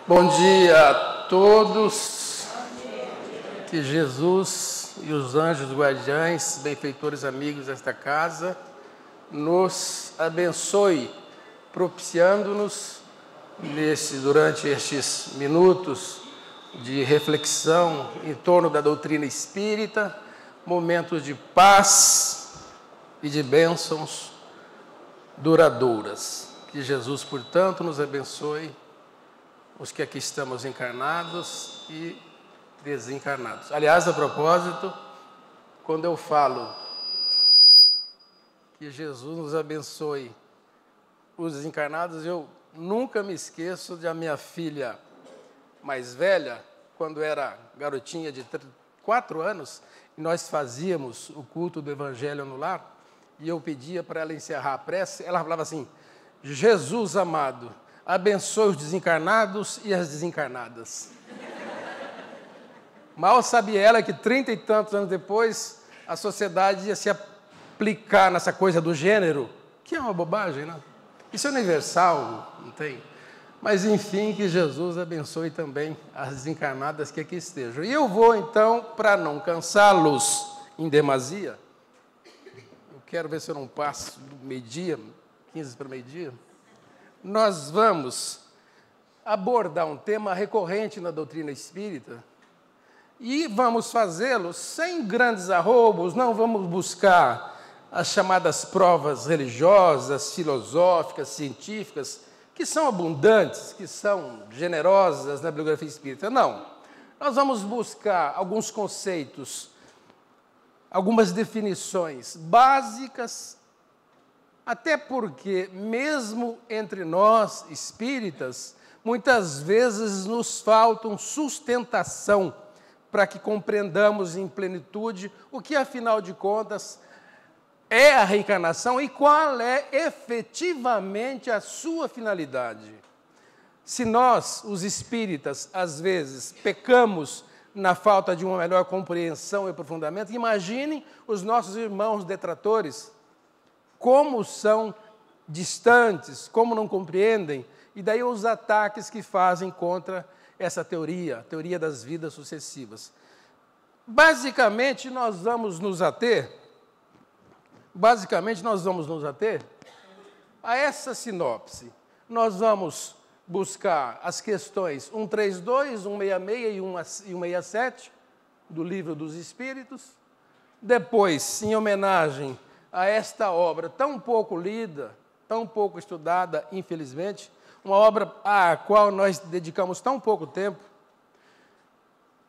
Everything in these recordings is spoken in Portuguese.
Bom dia a todos, que Jesus e os anjos guardiães, benfeitores amigos desta casa, nos abençoe, propiciando-nos durante estes minutos de reflexão em torno da doutrina espírita, momentos de paz e de bênçãos duradouras. Que Jesus, portanto, nos abençoe, os que aqui estamos encarnados e desencarnados. Aliás, a propósito, quando eu falo que Jesus nos abençoe os desencarnados, eu nunca me esqueço da minha filha mais velha, quando era garotinha de 4 anos, e nós fazíamos o culto do Evangelho no lar, e eu pedia para ela encerrar a prece, ela falava assim: Jesus amado, abençoe os desencarnados e as desencarnadas. Mal sabia ela que 30 e tantos anos depois, a sociedade ia se aplicar nessa coisa do gênero, que é uma bobagem, né? Isso é universal, não tem? Mas, enfim, que Jesus abençoe também as desencarnadas que aqui estejam. E eu vou, então, para não cansá-los em demasia, eu quero ver se eu não passo do meio-dia, 15 para meio-dia, nós vamos abordar um tema recorrente na doutrina espírita e vamos fazê-lo sem grandes arroubos, não vamos buscar as chamadas provas religiosas, filosóficas, científicas, que são abundantes, que são generosas na bibliografia espírita. Não. Nós vamos buscar alguns conceitos, algumas definições básicas, até porque, mesmo entre nós, espíritas, muitas vezes nos faltam sustentação para que compreendamos em plenitude o que, afinal de contas, é a reencarnação e qual é efetivamente a sua finalidade. Se nós, os espíritas, às vezes, pecamos na falta de uma melhor compreensão e aprofundamento, imaginem os nossos irmãos detratores, como são distantes, como não compreendem, e daí os ataques que fazem contra essa teoria, a teoria das vidas sucessivas. Basicamente, nós vamos nos ater a essa sinopse. Nós vamos buscar as questões 132, 166 e 167 do Livro dos Espíritos. Depois, em homenagem a esta obra tão pouco lida, tão pouco estudada, infelizmente, uma obra à qual nós dedicamos tão pouco tempo.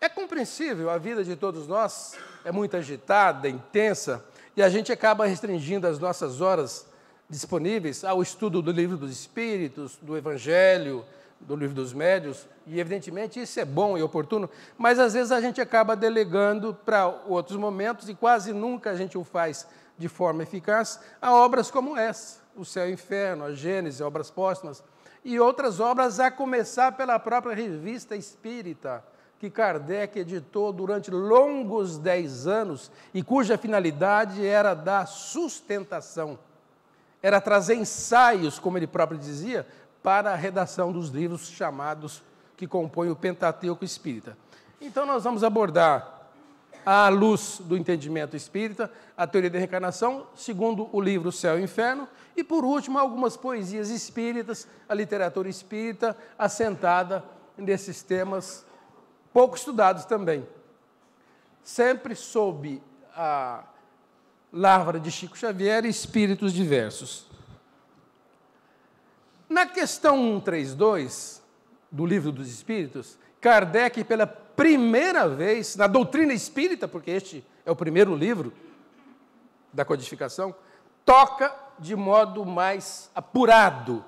É compreensível, a vida de todos nós é muito agitada, intensa, e a gente acaba restringindo as nossas horas disponíveis ao estudo do Livro dos Espíritos, do Evangelho, do Livro dos Médiuns, e evidentemente isso é bom e oportuno, mas às vezes a gente acaba delegando para outros momentos, e quase nunca a gente o faz de forma eficaz, a obras como essa, O Céu e o Inferno, a Gênese, obras póstumas, e outras obras, a começar pela própria Revista Espírita, que Kardec editou durante longos 10 anos, e cuja finalidade era dar sustentação, era trazer ensaios, como ele próprio dizia, para a redação dos livros chamados, que compõem o Pentateuco Espírita. Então nós vamos abordar, à luz do entendimento espírita, a teoria da reencarnação, segundo o livro O Céu e o Inferno, e, por último, algumas poesias espíritas, a literatura espírita, assentada nesses temas pouco estudados também. Sempre sob a lavra de Chico Xavier e espíritos diversos. Na questão 132 do Livro dos Espíritos, Kardec, pela primeira vez, na doutrina espírita, porque este é o primeiro livro da codificação, toca de modo mais apurado,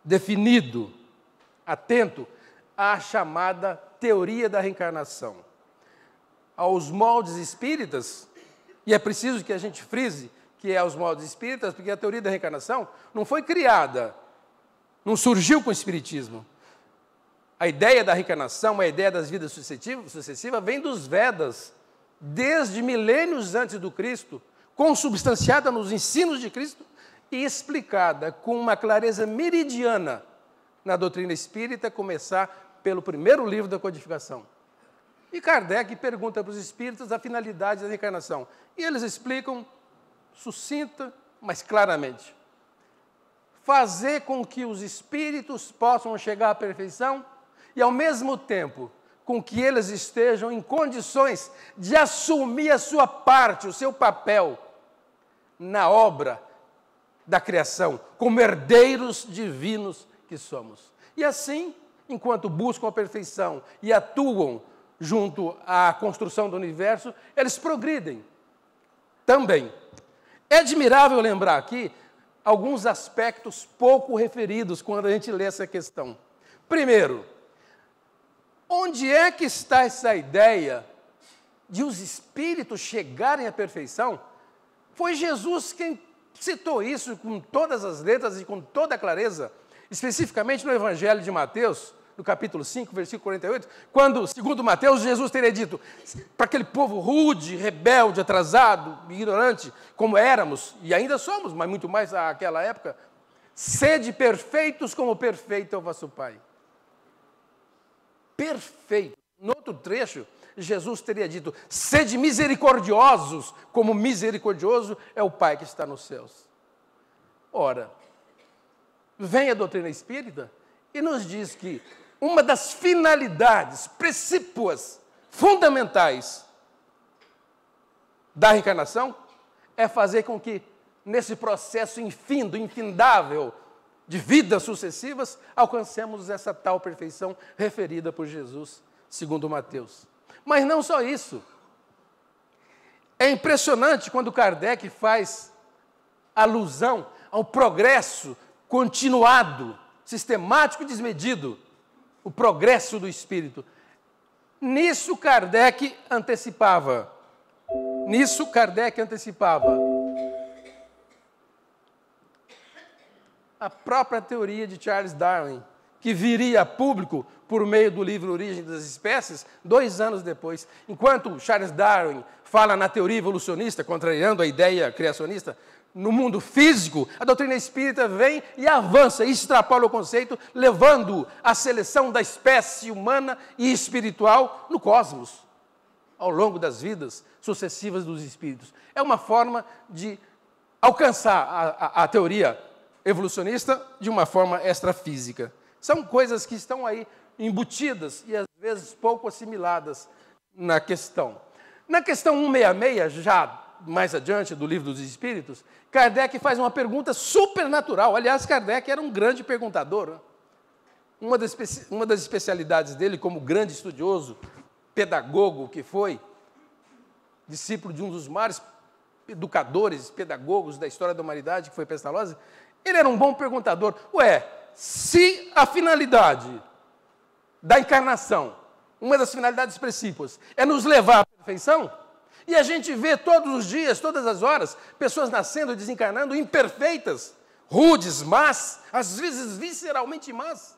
definido, atento, à chamada teoria da reencarnação. Aos moldes espíritas, e é preciso que a gente frise que é aos moldes espíritas, porque a teoria da reencarnação não foi criada, não surgiu com o espiritismo. A ideia da reencarnação, a ideia das vidas sucessivas, vem dos Vedas, desde milênios antes do Cristo, consubstanciada nos ensinos de Cristo e explicada com uma clareza meridiana na doutrina espírita, começar pelo primeiro livro da codificação. E Kardec pergunta para os espíritos a finalidade da reencarnação. E eles explicam sucinta, mas claramente. Fazer com que os espíritos possam chegar à perfeição e, ao mesmo tempo, com que eles estejam em condições de assumir a sua parte, o seu papel na obra da criação, como herdeiros divinos que somos. E assim, enquanto buscam a perfeição e atuam junto à construção do universo, eles progridem também. É admirável lembrar aqui alguns aspectos pouco referidos quando a gente lê essa questão. Primeiro, onde é que está essa ideia de os espíritos chegarem à perfeição? Foi Jesus quem citou isso com todas as letras e com toda a clareza, especificamente no Evangelho de Mateus, no capítulo 5, versículo 48, quando, segundo Mateus, Jesus teria dito para aquele povo rude, rebelde, atrasado, ignorante, como éramos, e ainda somos, mas muito mais naquela época, sede perfeitos como perfeito é o vosso Pai. Perfeito. No outro trecho, Jesus teria dito, sede misericordiosos, como misericordioso é o Pai que está nos céus. Ora, vem a doutrina espírita e nos diz que uma das finalidades precípuas, fundamentais da reencarnação é fazer com que, nesse processo infindo, infindável, de vidas sucessivas, alcancemos essa tal perfeição referida por Jesus, segundo Mateus. Mas não só isso. É impressionante quando Kardec faz alusão ao progresso continuado, sistemático e desmedido, o progresso do espírito. Nisso Kardec antecipava. A própria teoria de Charles Darwin, que viria a público por meio do livro Origem das Espécies, 2 anos depois. Enquanto Charles Darwin fala na teoria evolucionista, contrariando a ideia criacionista, no mundo físico, a doutrina espírita vem e avança, e extrapola o conceito, levando a seleção da espécie humana e espiritual no cosmos, ao longo das vidas sucessivas dos espíritos. É uma forma de alcançar a teoria evolucionista de uma forma extrafísica. São coisas que estão aí embutidas e às vezes pouco assimiladas na questão. Na questão 166, já mais adiante do Livro dos Espíritos, Kardec faz uma pergunta supernatural. Aliás, Kardec era um grande perguntador. Uma das especialidades dele, como grande estudioso, pedagogo que foi, discípulo de um dos maiores educadores, pedagogos da história da humanidade, que foi Pestalozzi, ele era um bom perguntador. Se a finalidade da encarnação, uma das finalidades precípuas, é nos levar à perfeição, e a gente vê todos os dias, todas as horas, pessoas nascendo e desencarnando imperfeitas, rudes, más, às vezes visceralmente más,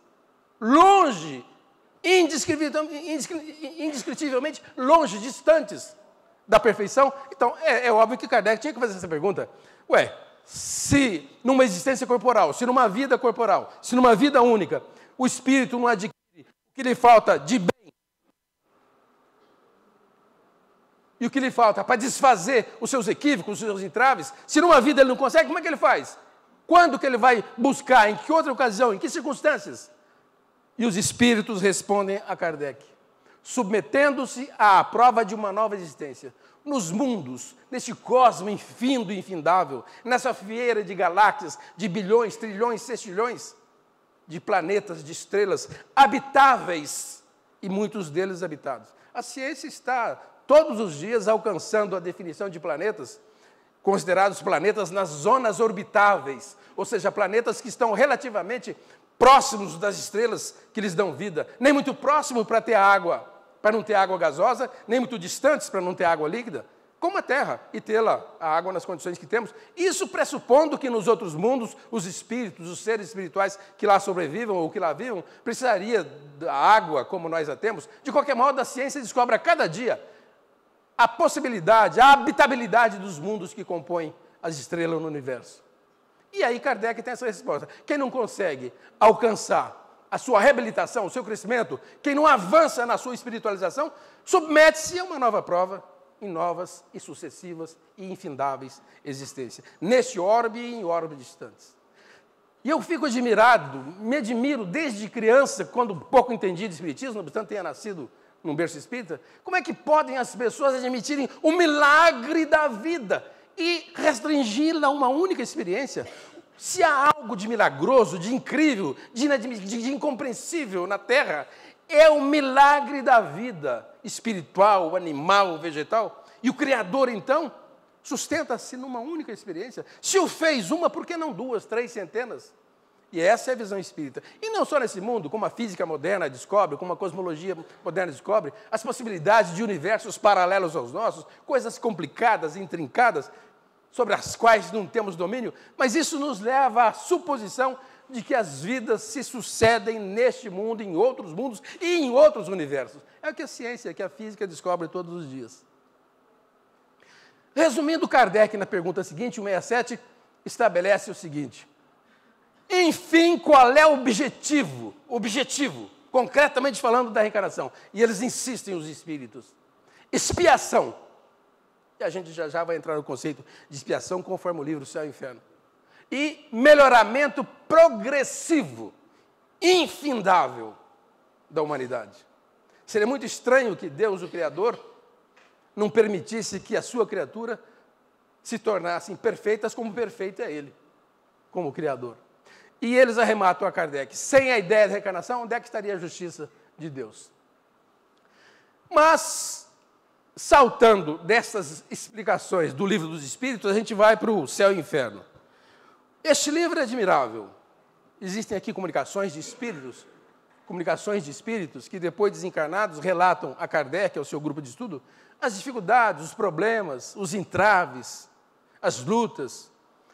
longe, indescritivelmente longe, distantes da perfeição. Então, é óbvio que Kardec tinha que fazer essa pergunta. Se numa existência corporal, se numa vida corporal, se numa vida única, o espírito não adquire o que lhe falta de bem, e o que lhe falta para desfazer os seus equívocos, os seus entraves, se numa vida ele não consegue, como é que ele faz? Quando que ele vai buscar? Em que outra ocasião? Em que circunstâncias? E os espíritos respondem a Kardec, submetendo-se à prova de uma nova existência. Nos mundos, neste cosmo infindo e infindável, nessa fieira de galáxias, de bilhões, trilhões, sextilhões, de planetas, de estrelas habitáveis, e muitos deles habitados. A ciência está todos os dias alcançando a definição de planetas, considerados planetas nas zonas orbitáveis, ou seja, planetas que estão relativamente próximos das estrelas que lhes dão vida, nem muito próximo para ter água, para não ter água gasosa, nem muito distantes para não ter água líquida, como a Terra, e tê-la, a água nas condições que temos. Isso pressupondo que nos outros mundos, os espíritos, os seres espirituais que lá sobrevivam ou que lá vivam, precisaria da água como nós a temos. De qualquer modo, a ciência descobre a cada dia a possibilidade, a habitabilidade dos mundos que compõem as estrelas no universo. E aí Kardec tem essa resposta. Quem não consegue alcançar a sua reabilitação, o seu crescimento, quem não avança na sua espiritualização, submete-se a uma nova prova, em novas e sucessivas e infindáveis existências, neste orbe e em orbes distantes. E eu fico admirado, me admiro desde criança, quando pouco entendi de espiritismo, não obstante tenha nascido num berço espírita, como é que podem as pessoas admitirem o milagre da vida e restringi-la a uma única experiência? Se há algo de milagroso, de incrível, de incompreensível na Terra, é o milagre da vida espiritual, animal, vegetal. E o Criador, então, sustenta-se numa única experiência. Se o fez uma, por que não 2, 3 centenas? E essa é a visão espírita. E não só nesse mundo, como a física moderna descobre, como a cosmologia moderna descobre, as possibilidades de universos paralelos aos nossos, coisas complicadas, intrincadas, sobre as quais não temos domínio, mas isso nos leva à suposição de que as vidas se sucedem neste mundo, em outros mundos e em outros universos. É o que a ciência, que a física descobre todos os dias. Resumindo, Kardec, na pergunta seguinte, 167, estabelece o seguinte: enfim, qual é o objetivo, concretamente falando da reencarnação? E eles insistem, os espíritos. Expiação. E a gente já vai entrar no conceito de expiação, conforme o livro Céu e Inferno. E melhoramento progressivo, infindável da humanidade. Seria muito estranho que Deus, o Criador, não permitisse que a sua criatura se tornassem perfeitas como perfeito é Ele, como Criador. E eles arrematam a Kardec: sem a ideia de reencarnação, onde é que estaria a justiça de Deus? Mas, saltando dessas explicações do Livro dos Espíritos, a gente vai para o Céu e Inferno. Este livro é admirável. Existem aqui comunicações de espíritos que depois desencarnados relatam a Kardec, ao seu grupo de estudo, as dificuldades, os problemas, os entraves, as lutas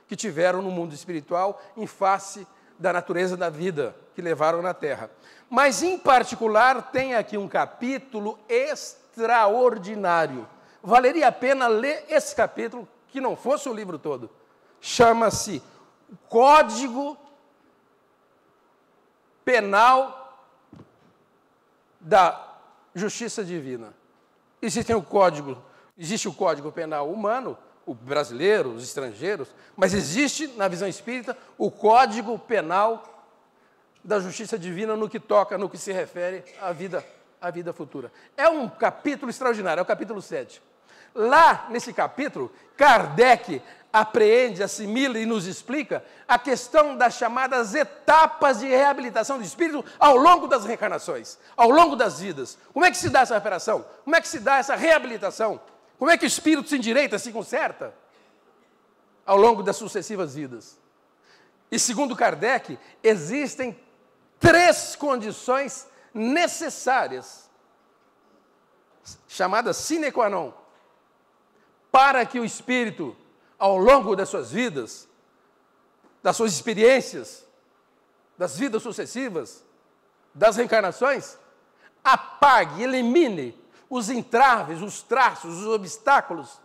que tiveram no mundo espiritual em face da natureza da vida que levaram na Terra. Mas, em particular, tem aqui um capítulo extraordinário. Valeria a pena ler esse capítulo, que não fosse o livro todo. Chama-se Código Penal da Justiça Divina. Existe o Código Penal humano, o brasileiro, os estrangeiros, mas existe, na visão espírita, o Código Penal da Justiça Divina no que toca, no que se refere à vida futura. É um capítulo extraordinário, é o capítulo 7. Lá, nesse capítulo, Kardec apreende, assimila e nos explica a questão das chamadas etapas de reabilitação do espírito ao longo das reencarnações, ao longo das vidas. Como é que se dá essa recuperação? Como é que se dá essa reabilitação? Como é que o espírito se endireita, se conserta ao longo das sucessivas vidas? E, segundo Kardec, existem 3 condições necessárias, chamadas sine qua non, para que o espírito, ao longo das suas vidas, das suas experiências, das vidas sucessivas, das reencarnações, apague, elimine os entraves, os traços, os obstáculos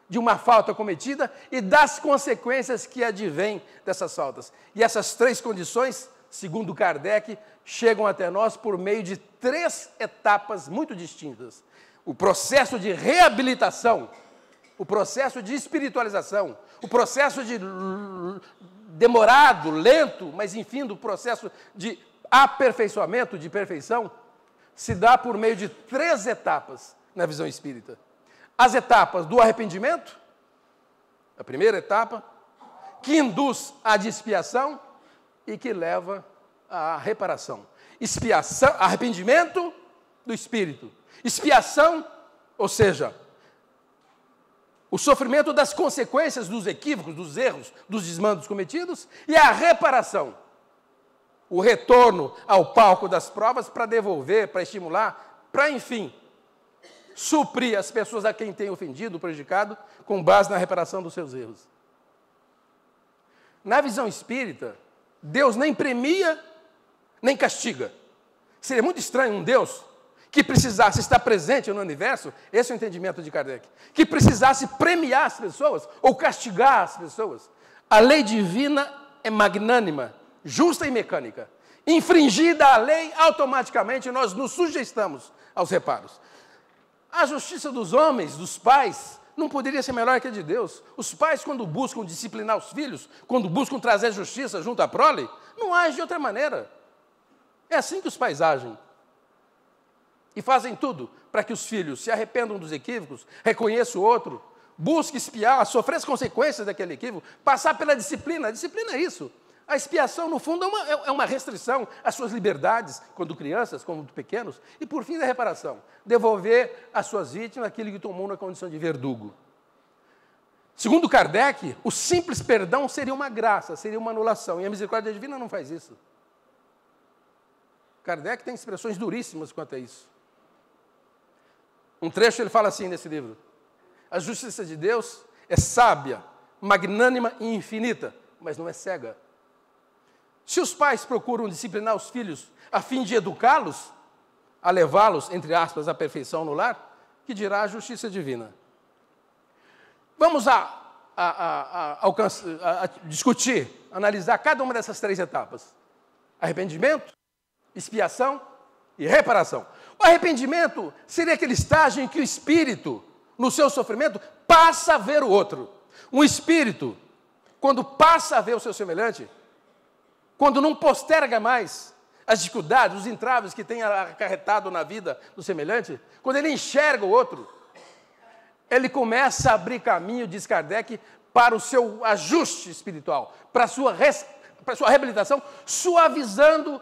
de uma falta cometida e das consequências que advêm dessas faltas. E essas 3 condições, segundo Kardec, chegam até nós por meio de 3 etapas muito distintas. O processo de reabilitação, o processo de espiritualização, o processo de demorado, lento, mas enfim, do processo de aperfeiçoamento, de perfeição, se dá por meio de 3 etapas na visão espírita. As etapas do arrependimento, a primeira etapa, que induz à expiação e que leva à reparação. Expiação, arrependimento do espírito. Expiação, ou seja, o sofrimento das consequências dos equívocos, dos erros, dos desmandos cometidos, e a reparação, o retorno ao palco das provas para devolver, para estimular, para, enfim, suprir as pessoas a quem tem ofendido, prejudicado, com base na reparação dos seus erros. Na visão espírita, Deus nem premia, nem castiga. Seria muito estranho um Deus que precisasse estar presente no universo, esse é o entendimento de Kardec, que precisasse premiar as pessoas ou castigar as pessoas. A lei divina é magnânima, justa e mecânica. infringida a lei, automaticamente nós nos sujeitamos aos reparos. A justiça dos homens, dos pais, não poderia ser melhor que a de Deus. Os pais, quando buscam disciplinar os filhos, quando buscam trazer justiça junto à prole, não agem de outra maneira. É assim que os pais agem. E fazem tudo para que os filhos se arrependam dos equívocos, reconheçam o outro, busquem espiar, sofrer as consequências daquele equívoco, passar pela disciplina. A disciplina é isso. A expiação, no fundo, é uma restrição às suas liberdades, quando crianças, quando pequenos, e, por fim, da reparação. Devolver às suas vítimas aquilo que tomou na condição de verdugo. Segundo Kardec, o simples perdão seria uma graça, seria uma anulação, e a misericórdia divina não faz isso. Kardec tem expressões duríssimas quanto a isso. Um trecho ele fala assim nesse livro: a justiça de Deus é sábia, magnânima e infinita, mas não é cega. Se os pais procuram disciplinar os filhos a fim de educá-los, a levá-los, entre aspas, à perfeição no lar, que dirá a justiça divina? Vamos discutir, analisar cada uma dessas três etapas: arrependimento, expiação e reparação. O arrependimento seria aquele estágio em que o espírito, no seu sofrimento, passa a ver o outro. Um espírito, quando passa a ver o seu semelhante, quando não posterga mais as dificuldades, os entraves que tem acarretado na vida do semelhante, quando ele enxerga o outro, ele começa a abrir caminho, diz Kardec, para o seu ajuste espiritual, para a sua reabilitação, suavizando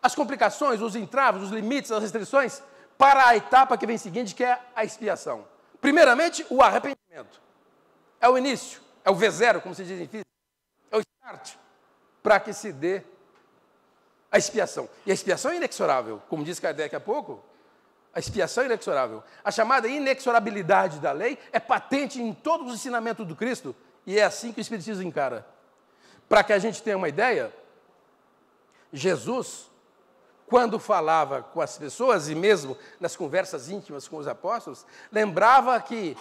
as complicações, os entraves, os limites, as restrições, para a etapa que vem seguinte, que é a expiação. Primeiramente, o arrependimento. É o início, é o V0, como se diz em física, é o start, para que se dê a expiação. E a expiação é inexorável, como disse Kardec há pouco, a expiação é inexorável. A chamada inexorabilidade da lei é patente em todos os ensinamentos do Cristo, e é assim que o Espiritismo encara. Para que a gente tenha uma ideia, Jesus, quando falava com as pessoas, e mesmo nas conversas íntimas com os apóstolos, lembrava que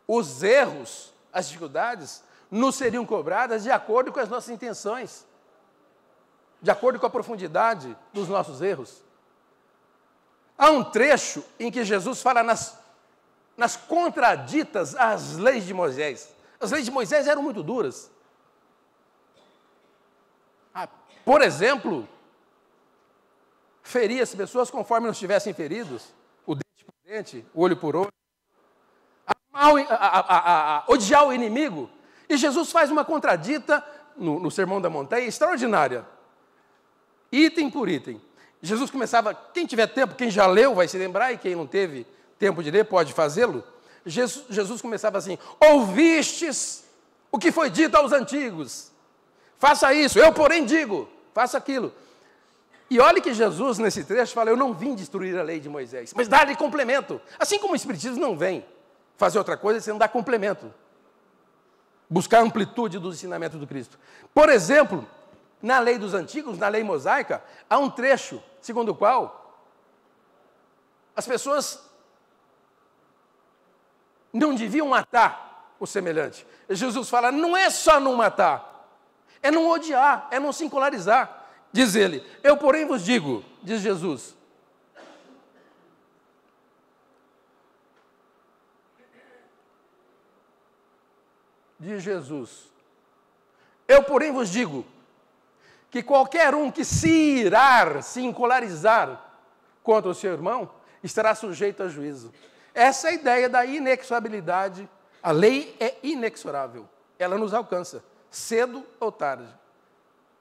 os erros, as dificuldades, nos seriam cobradas de acordo com as nossas intenções, de acordo com a profundidade dos nossos erros. Há um trecho em que Jesus fala nas contraditas às leis de Moisés. As leis de Moisés eram muito duras. Por exemplo, ferir as pessoas conforme não estivessem feridos, o dente por dente, o olho por olho, odiar o inimigo. E Jesus faz uma contradita no Sermão da Montanha extraordinária, item por item. Jesus começava, quem tiver tempo, quem já leu vai se lembrar, e quem não teve tempo de ler pode fazê-lo. Jesus começava assim: ouvistes o que foi dito aos antigos, faça isso, eu porém digo, faça aquilo. E olhe que Jesus, nesse trecho, fala: eu não vim destruir a lei de Moisés, mas dar-lhe complemento. Assim como o Espiritismo não vem fazer outra coisa sem dar complemento, buscar amplitude do ensinamento do Cristo. Por exemplo, na lei dos antigos, na lei mosaica, há um trecho segundo o qual as pessoas não deviam matar o semelhante. Jesus fala: não é só não matar, é não odiar, é não singularizar. Diz ele: eu porém vos digo, diz Jesus, eu porém vos digo, que qualquer um que se irar, se encolarizar contra o seu irmão, estará sujeito a juízo. Essa é a ideia da inexorabilidade. A lei é inexorável. Ela nos alcança, cedo ou tarde.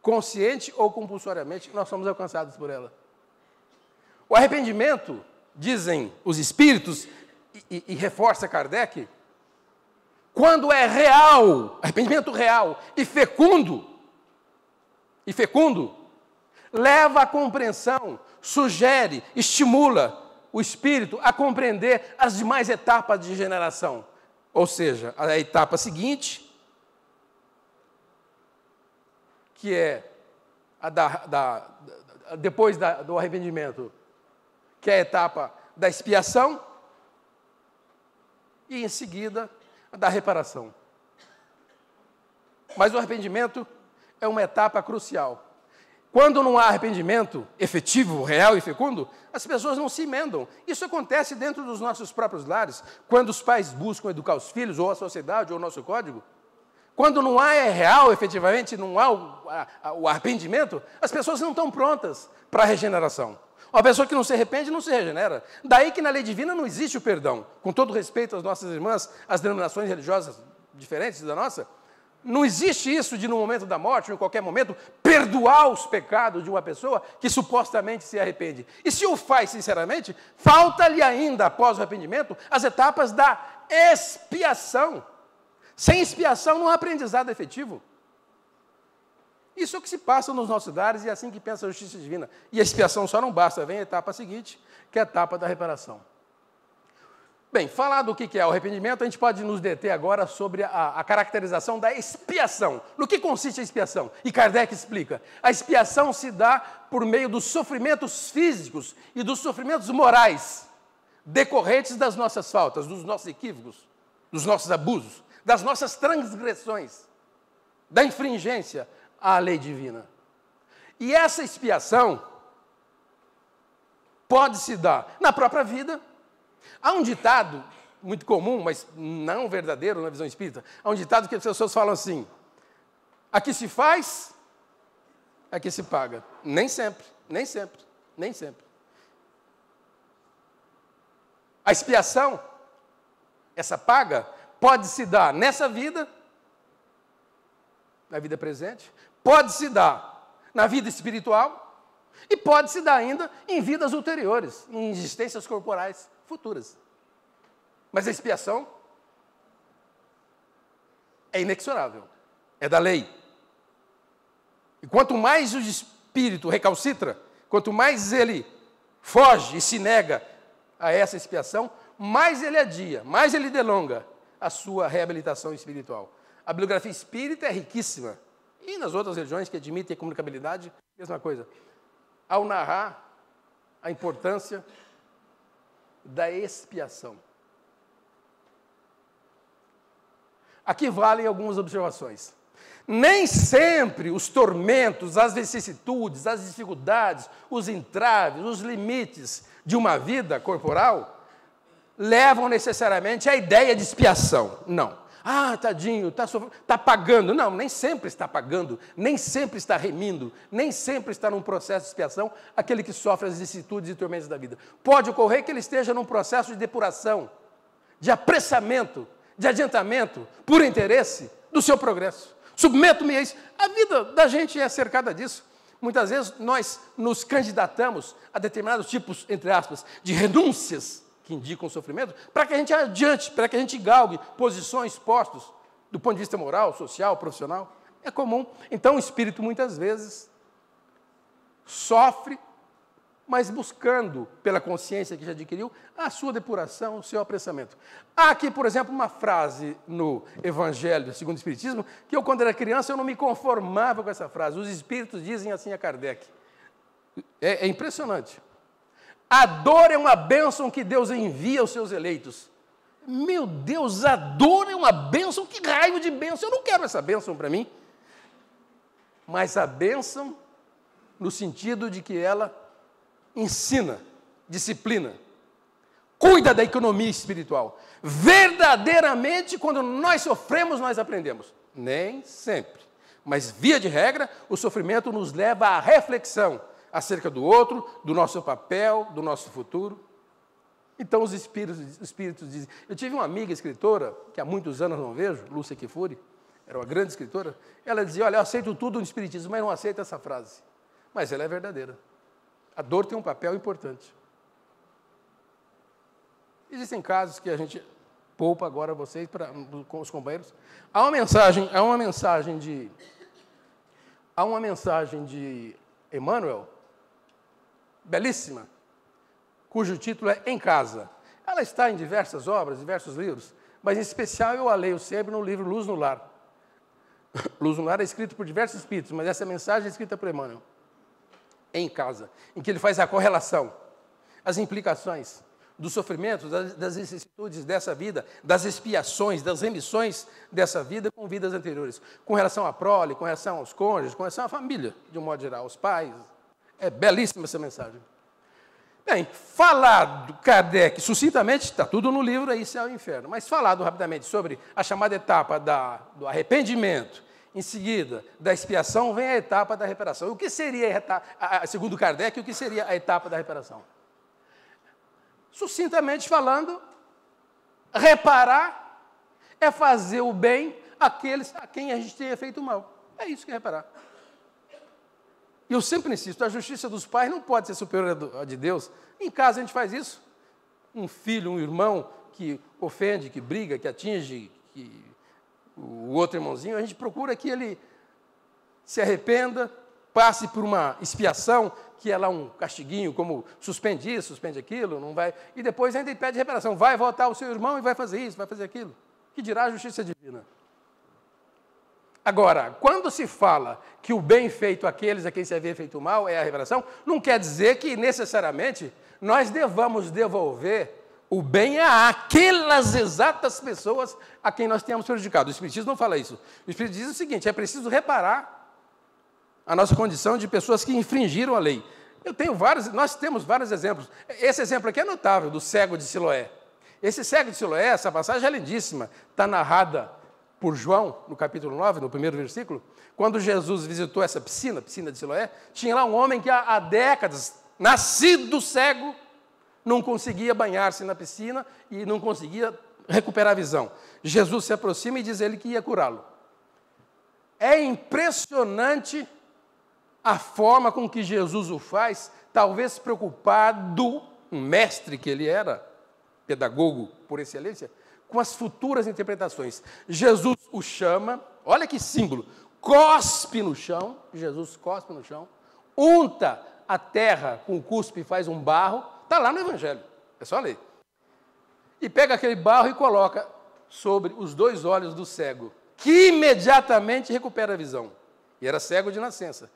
Consciente ou compulsoriamente, nós somos alcançados por ela. O arrependimento, dizem os espíritos, e reforça Kardec, quando é real, arrependimento real e fecundo, leva à compreensão, sugere, estimula o espírito a compreender as demais etapas de generação. Ou seja, a etapa seguinte, que é depois do arrependimento, que é a etapa da expiação, e em seguida a da reparação. Mas o arrependimento é uma etapa crucial. Quando não há arrependimento efetivo, real e fecundo, as pessoas não se emendam. Isso acontece dentro dos nossos próprios lares, quando os pais buscam educar os filhos, ou a sociedade, ou o nosso código. Quando não há real, efetivamente, não há o arrependimento, as pessoas não estão prontas para a regeneração. Uma pessoa que não se arrepende não se regenera. Daí que na lei divina não existe o perdão. Com todo respeito às nossas irmãs, às denominações religiosas diferentes da nossa, não existe isso de, no momento da morte, ou em qualquer momento, perdoar os pecados de uma pessoa que supostamente se arrepende. E se o faz sinceramente, falta-lhe ainda, após o arrependimento, as etapas da expiação. Sem expiação não há aprendizado efetivo. Isso é o que se passa nos nossos lares e é assim que pensa a justiça divina. E a expiação só não basta, vem a etapa seguinte, que é a etapa da reparação. Bem, falar do que é o arrependimento, a gente pode nos deter agora sobre a caracterização da expiação. No que consiste a expiação? E Kardec explica. A expiação se dá por meio dos sofrimentos físicos e dos sofrimentos morais decorrentes das nossas faltas, dos nossos equívocos, dos nossos abusos, das nossas transgressões, da infringência à lei divina. E essa expiação pode se dar na própria vida. Há um ditado muito comum, mas não verdadeiro na visão espírita. Há um ditado que as pessoas falam assim: aqui se faz, aqui se paga. Nem sempre, nem sempre, nem sempre. A expiação, essa paga, pode se dar nessa vida, na vida presente, pode se dar na vida espiritual e pode se dar ainda em vidas ulteriores, em existências corporais futuras. Mas a expiação é inexorável, é da lei. E quanto mais o espírito recalcitra, quanto mais ele foge e se nega a essa expiação, mais ele adia, mais ele delonga a sua reabilitação espiritual. A bibliografia espírita é riquíssima. E nas outras religiões que admitem a comunicabilidade, mesma coisa. Ao narrar a importância da expiação. Aqui valem algumas observações. Nem sempre os tormentos, as vicissitudes, as dificuldades, os entraves, os limites de uma vida corporal levam necessariamente à ideia de expiação. Não. Ah, tadinho, está pagando. Não, nem sempre está pagando, nem sempre está remindo, nem sempre está num processo de expiação aquele que sofre as vicissitudes e tormentos da vida. Pode ocorrer que ele esteja num processo de depuração, de apressamento, de adiantamento, por interesse do seu progresso. Submeto-me a isso. A vida da gente é cercada disso. Muitas vezes nós nos candidatamos a determinados tipos, entre aspas, de renúncias que indicam sofrimento, para que a gente adiante, para que a gente galgue posições, postos, do ponto de vista moral, social, profissional. É comum. Então o espírito muitas vezes sofre, mas buscando, pela consciência que já adquiriu, a sua depuração, o seu apressamento. Há aqui, por exemplo, uma frase no Evangelho segundo o Espiritismo, que eu, quando era criança, eu não me conformava com essa frase. Os espíritos dizem assim a Kardec. É impressionante. A dor é uma bênção que Deus envia aos seus eleitos. Meu Deus, a dor é uma bênção? Que raio de bênção? Eu não quero essa bênção para mim. Mas a bênção no sentido de que ela ensina, disciplina, cuida da economia espiritual. Verdadeiramente, quando nós sofremos, nós aprendemos. Nem sempre. Mas, via de regra, o sofrimento nos leva à reflexão acerca do outro, do nosso papel, do nosso futuro. Então, os espíritos dizem... Eu tive uma amiga escritora, que há muitos anos não vejo, Lúcia Kifuri, era uma grande escritora, ela dizia, olha, eu aceito tudo no espiritismo, mas não aceito essa frase. Mas ela é verdadeira. A dor tem um papel importante. Existem casos que a gente poupa agora vocês, com os companheiros. Há uma mensagem de Emmanuel, belíssima, cujo título é Em Casa. Ela está em diversas obras, diversos livros, mas em especial eu a leio sempre no livro Luz no Lar. Luz no Lar é escrito por diversos espíritos, mas essa mensagem é escrita por Emmanuel. Em Casa, em que ele faz a correlação, as implicações, dos sofrimentos, das vicissitudes dessa vida, das expiações, das remissões dessa vida com vidas anteriores. Com relação à prole, com relação aos cônjuges, com relação à família, de um modo geral, aos pais. É belíssima essa mensagem. Bem, falar do Kardec sucintamente, está tudo no livro aí, Céu e Inferno, mas falado rapidamente sobre a chamada etapa do arrependimento, em seguida, da expiação, vem a etapa da reparação. O que seria, segundo Kardec, o que seria a etapa da reparação? Sucintamente falando, reparar é fazer o bem àqueles a quem a gente tenha feito mal. É isso que é reparar. E eu sempre insisto, a justiça dos pais não pode ser superior à de Deus. Em casa a gente faz isso. Um filho, um irmão que ofende, que briga, que atinge o outro irmãozinho, a gente procura que ele se arrependa, passe por uma expiação, que é lá um castiguinho, como suspende isso, suspende aquilo, não vai, e depois ainda pede reparação, vai voltar o seu irmão e vai fazer isso, vai fazer aquilo. Que dirá a justiça divina? Agora, quando se fala que o bem feito àqueles a quem se havia feito mal é a reparação, não quer dizer que necessariamente nós devamos devolver o bem àquelas exatas pessoas a quem nós temos prejudicado. O Espiritismo não fala isso. O Espiritismo diz o seguinte, é preciso reparar a nossa condição de pessoas que infringiram a lei. Nós temos vários exemplos. Esse exemplo aqui é notável, do cego de Siloé. Esse cego de Siloé, essa passagem é lindíssima, está narrada por João, no capítulo 9, no primeiro versículo, quando Jesus visitou essa piscina de Siloé, tinha lá um homem que há décadas, nascido cego, não conseguia banhar-se na piscina e não conseguia recuperar a visão. Jesus se aproxima e diz a ele que ia curá-lo. É impressionante a forma com que Jesus o faz, talvez preocupado, um mestre que ele era, pedagogo por excelência, com as futuras interpretações. Jesus o chama, olha que símbolo, cospe no chão, Jesus cospe no chão, unta a terra com cuspe e faz um barro, está lá no Evangelho, é só ler. E pega aquele barro e coloca sobre os 2 olhos do cego, que imediatamente recupera a visão. E era cego de nascença.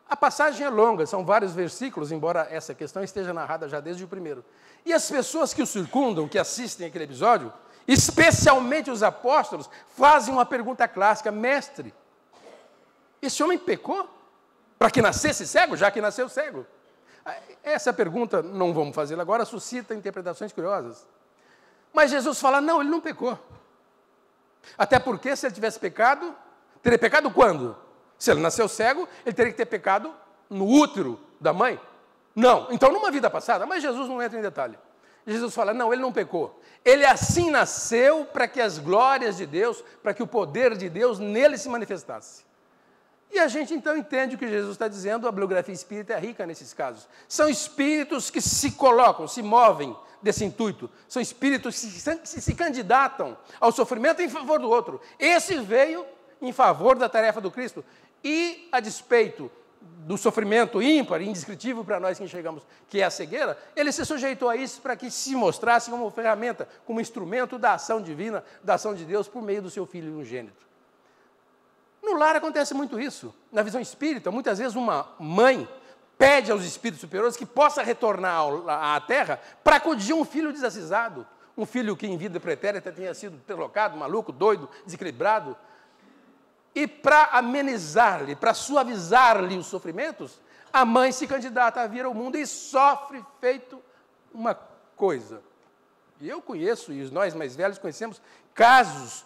A passagem é longa, são vários versículos, embora essa questão esteja narrada já desde o primeiro. E as pessoas que o circundam, que assistem aquele episódio, especialmente os apóstolos, fazem uma pergunta clássica: mestre, esse homem pecou para que nascesse cego, já que nasceu cego? Essa pergunta, não vamos fazê-la agora, suscita interpretações curiosas. Mas Jesus fala, não, ele não pecou. Até porque, se ele tivesse pecado, teria pecado quando? Se ele nasceu cego, ele teria que ter pecado no útero da mãe? Não, então numa vida passada, mas Jesus não entra em detalhe. Jesus fala, não, ele não pecou. Ele assim nasceu para que as glórias de Deus, para que o poder de Deus nele se manifestasse. E a gente então entende o que Jesus está dizendo, a bibliografia espírita é rica nesses casos. São espíritos que se colocam, se movem desse intuito. São espíritos que se candidatam ao sofrimento em favor do outro. Esse veio em favor da tarefa do Cristo. E, a despeito do sofrimento ímpar, indescritível para nós que enxergamos, que é a cegueira, ele se sujeitou a isso para que se mostrasse como ferramenta, como instrumento da ação divina, da ação de Deus, por meio do seu Filho unigênito. No lar acontece muito isso. Na visão espírita, muitas vezes uma mãe pede aos espíritos superiores que possa retornar à terra para acudir um filho desacisado, um filho que em vida pretérita tenha sido deslocado, maluco, doido, desequilibrado. E para amenizar-lhe, para suavizar-lhe os sofrimentos, a mãe se candidata a vir ao mundo e sofre feito uma coisa. E eu conheço, e nós mais velhos conhecemos, casos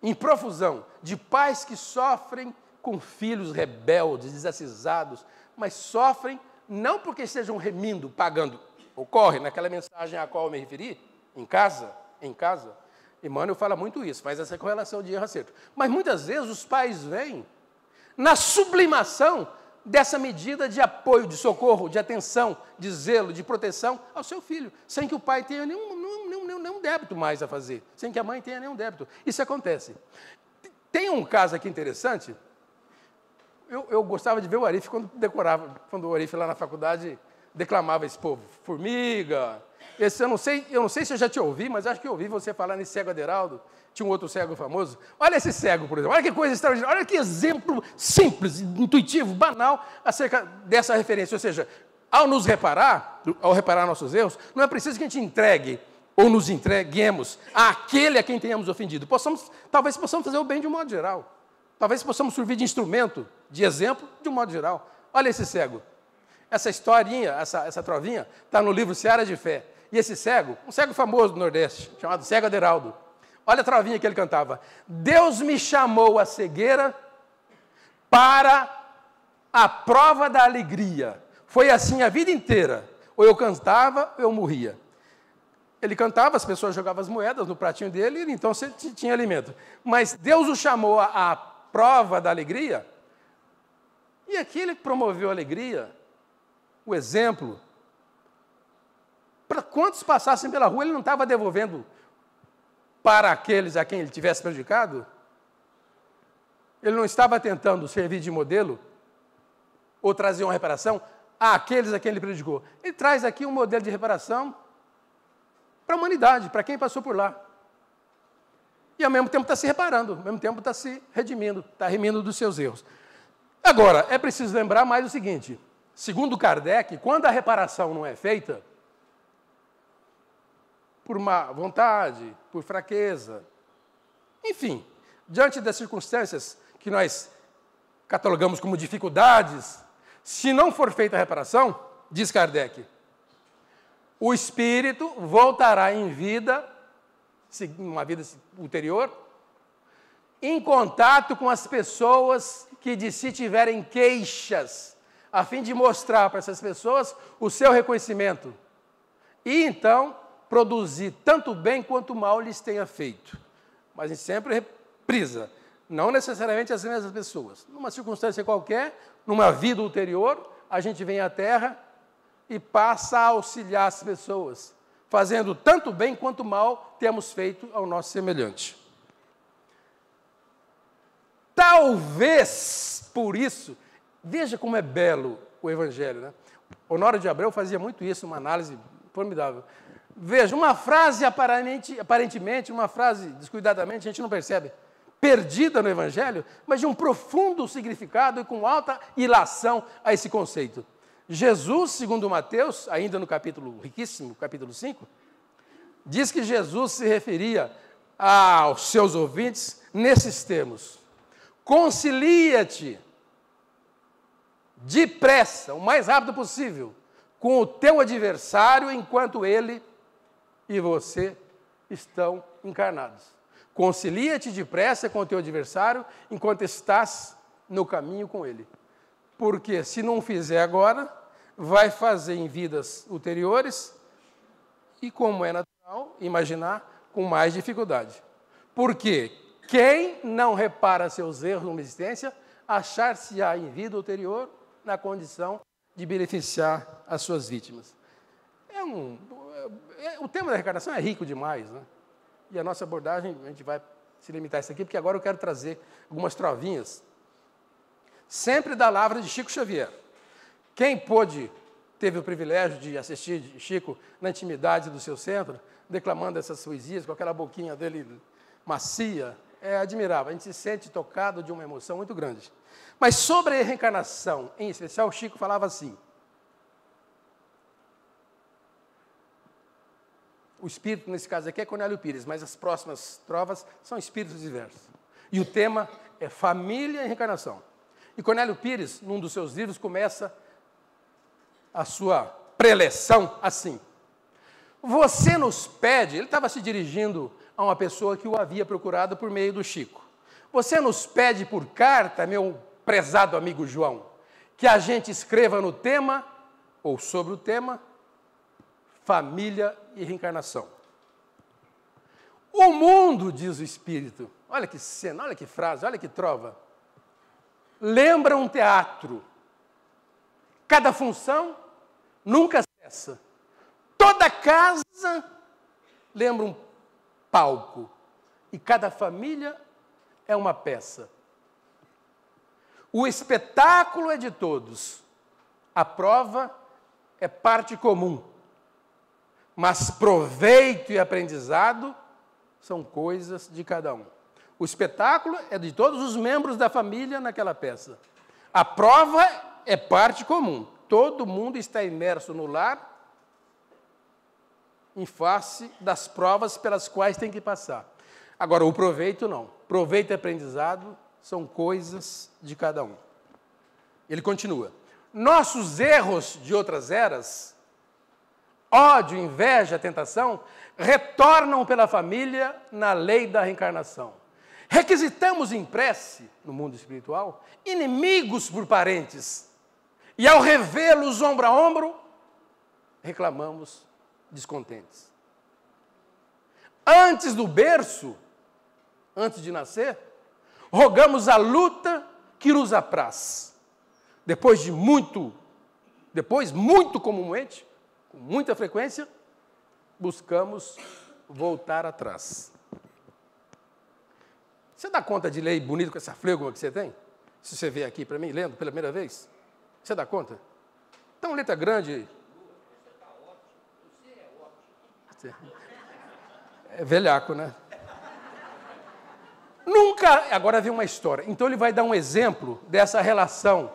em profusão de pais que sofrem com filhos rebeldes, desacisados, mas sofrem não porque estejam remindo, pagando. Ocorre naquela mensagem a qual eu me referi, em casa. Emmanuel fala muito isso, faz essa correlação de erro acerto. Mas muitas vezes os pais vêm na sublimação dessa medida de apoio, de socorro, de atenção, de zelo, de proteção ao seu filho, sem que o pai tenha nenhum débito mais a fazer, sem que a mãe tenha nenhum débito. Isso acontece. Tem um caso aqui interessante. Eu gostava de ver o Arif quando o Arif lá na faculdade declamava esse povo, formiga. Esse, eu não sei se eu já te ouvi, mas acho que eu ouvi você falar nesse cego Aderaldo. Tinha um outro cego famoso. Olha esse cego, por exemplo. Olha que coisa extraordinária. Olha que exemplo simples, intuitivo, banal, acerca dessa referência. Ou seja, ao reparar nossos erros, não é preciso que a gente entregue ou nos entreguemos àquele a quem tenhamos ofendido. Talvez possamos fazer o bem de um modo geral. Talvez possamos servir de instrumento, de exemplo, de um modo geral. Olha esse cego. Essa historinha, essa trovinha, está no livro Seara de Fé. E esse cego, um cego famoso do Nordeste, chamado Cego Aderaldo. Olha a trovinha que ele cantava. Deus me chamou à cegueira para a prova da alegria. Foi assim a vida inteira. Ou eu cantava, ou eu morria. Ele cantava, as pessoas jogavam as moedas no pratinho dele, e então você tinha alimento. Mas Deus o chamou à prova da alegria, e aqui ele promoveu a alegria, o exemplo. Para quantos passassem pela rua, ele não estava devolvendo para aqueles a quem ele tivesse prejudicado? Ele não estava tentando servir de modelo ou trazer uma reparação àqueles a quem ele prejudicou. Ele traz aqui um modelo de reparação para a humanidade, para quem passou por lá. E ao mesmo tempo está se reparando, ao mesmo tempo está se redimindo, está remindo dos seus erros. Agora, é preciso lembrar mais o seguinte, segundo Kardec, quando a reparação não é feita, por má vontade, por fraqueza, enfim, diante das circunstâncias que nós catalogamos como dificuldades, se não for feita a reparação, diz Kardec, o espírito voltará em vida, uma vida ulterior, em contato com as pessoas que de si tiverem queixas, a fim de mostrar para essas pessoas o seu reconhecimento. E então, produzir tanto bem quanto mal lhes tenha feito. Mas a gente sempre reprisa, não necessariamente as mesmas pessoas. Numa circunstância qualquer, numa vida ulterior, a gente vem à Terra e passa a auxiliar as pessoas, fazendo tanto bem quanto mal temos feito ao nosso semelhante. Talvez por isso, veja como é belo o Evangelho, né? Honório de Abreu fazia muito isso, uma análise formidável. Veja, uma frase aparentemente, uma frase descuidadamente, a gente não percebe, perdida no Evangelho, mas de um profundo significado e com alta ilação a esse conceito. Jesus, segundo Mateus, ainda no capítulo riquíssimo, capítulo 5, diz que Jesus se referia aos seus ouvintes nesses termos: concilia-te depressa, o mais rápido possível, com o teu adversário enquanto ele e você estão encarnados. Concilia-te depressa com o teu adversário enquanto estás no caminho com ele. Porque se não fizer agora, vai fazer em vidas ulteriores e, como é natural, imaginar com mais dificuldade. Porque quem não repara seus erros numa existência, achar-se-á em vida ulterior na condição de beneficiar as suas vítimas. O tema da reencarnação é rico demais, né? E a nossa abordagem, a gente vai se limitar a isso aqui, porque agora eu quero trazer algumas trovinhas, sempre da lavra de Chico Xavier. Quem teve o privilégio de assistir Chico na intimidade do seu centro, declamando essas poesias, com aquela boquinha dele macia, é admirável. A gente se sente tocado de uma emoção muito grande. Mas sobre a reencarnação, em especial, Chico falava assim: o espírito, nesse caso aqui, é Cornélio Pires, mas as próximas trovas são espíritos diversos. E o tema é família e reencarnação. E Cornélio Pires, num dos seus livros, começa a sua preleção assim: você nos pede, ele estava se dirigindo a uma pessoa que o havia procurado por meio do Chico. Você nos pede por carta, meu prezado amigo João, que a gente escreva no tema, ou sobre o tema, família e reencarnação. O mundo, diz o Espírito, olha que cena, olha que frase, olha que trova, lembra um teatro. Cada função nunca cessa. Toda casa lembra um palco. E cada família é uma peça. O espetáculo é de todos. A prova é parte comum. Mas proveito e aprendizado são coisas de cada um. O espetáculo é de todos os membros da família naquela peça. A prova é parte comum. todo mundo está imerso no lar, em face das provas pelas quais tem que passar. Agora, o proveito não. Proveito e aprendizado são coisas de cada um. Ele continua. Nossos erros de outras eras, ódio, inveja, tentação, retornam pela família na lei da reencarnação. Requisitamos em prece, no mundo espiritual, inimigos por parentes. E ao revê-los ombro a ombro, reclamamos descontentes. Antes do berço, antes de nascer, rogamos a luta que nos apraz. Depois, muito comumente, com muita frequência, buscamos voltar atrás. Você dá conta de ler bonito com essa fleuma que você tem? Se você vê aqui para mim, lendo pela primeira vez, você dá conta? Então, letra grande. É velhaco, né? Nunca. Agora vem uma história. Então, ele vai dar um exemplo dessa relação,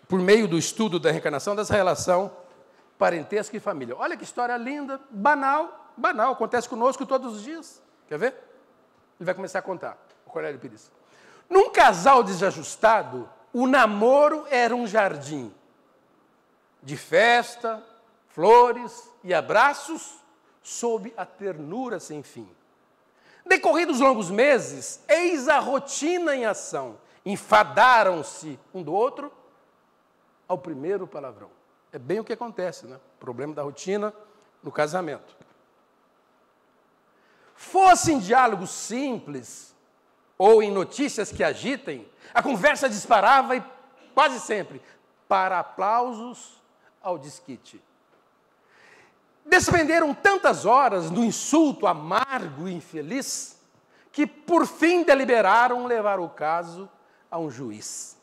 por meio do estudo da reencarnação, dessa relação parentesco e família. Olha que história linda, banal, acontece conosco todos os dias. Quer ver? Ele vai começar a contar, o Cornélio Pires. Num casal desajustado, o namoro era um jardim de festa, flores e abraços sob a ternura sem fim. Decorridos longos meses, eis a rotina em ação. Enfadaram-se um do outro ao primeiro palavrão. É bem o que acontece, né? Problema da rotina no casamento. Fossem diálogos simples ou em notícias que agitem, a conversa disparava e quase sempre para aplausos ao desquite. Despenderam tantas horas no insulto amargo e infeliz que por fim deliberaram levar o caso a um juiz.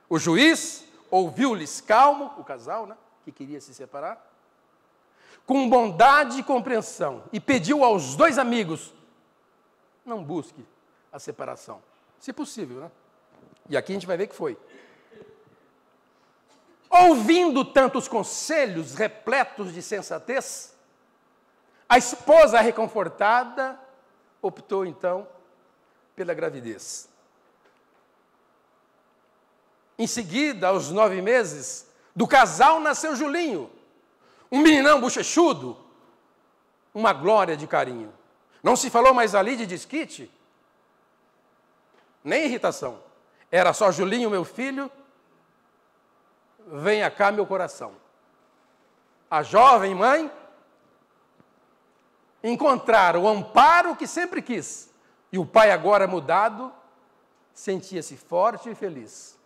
O juiz ouviu-lhes calmo, o casal, né, que queria se separar, com bondade e compreensão, e pediu aos dois amigos, não busque a separação, se possível, né? E aqui a gente vai ver que foi. Ouvindo tantos conselhos repletos de sensatez, a esposa reconfortada optou então pela gravidez. Em seguida, aos 9 meses, do casal nasceu Julinho, um meninão bochechudo, uma glória de carinho. Não se falou mais ali de desquite, nem irritação. Era só Julinho, meu filho, venha cá, meu coração. A jovem mãe encontrara o amparo que sempre quis, e o pai, agora mudado, sentia-se forte e feliz.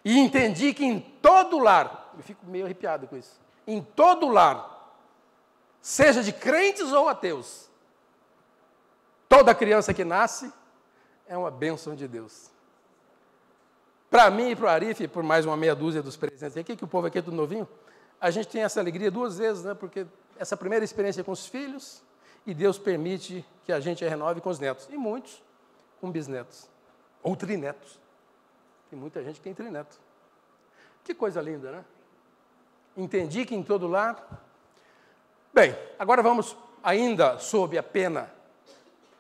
E entendi que em todo lar, eu fico meio arrepiado com isso, em todo lar, seja de crentes ou ateus, toda criança que nasce é uma bênção de Deus. Para mim e para o Arif, por mais uma meia dúzia dos presentes aqui, que o povo aqui é tudo novinho, a gente tem essa alegria 2 vezes, né? Porque essa primeira experiência é com os filhos, e Deus permite que a gente renove com os netos. E muitos com bisnetos, ou trinetos. Tem muita gente que tem trineto. Que coisa linda, né? Entendi que em todo lar... Bem, agora vamos ainda sob a pena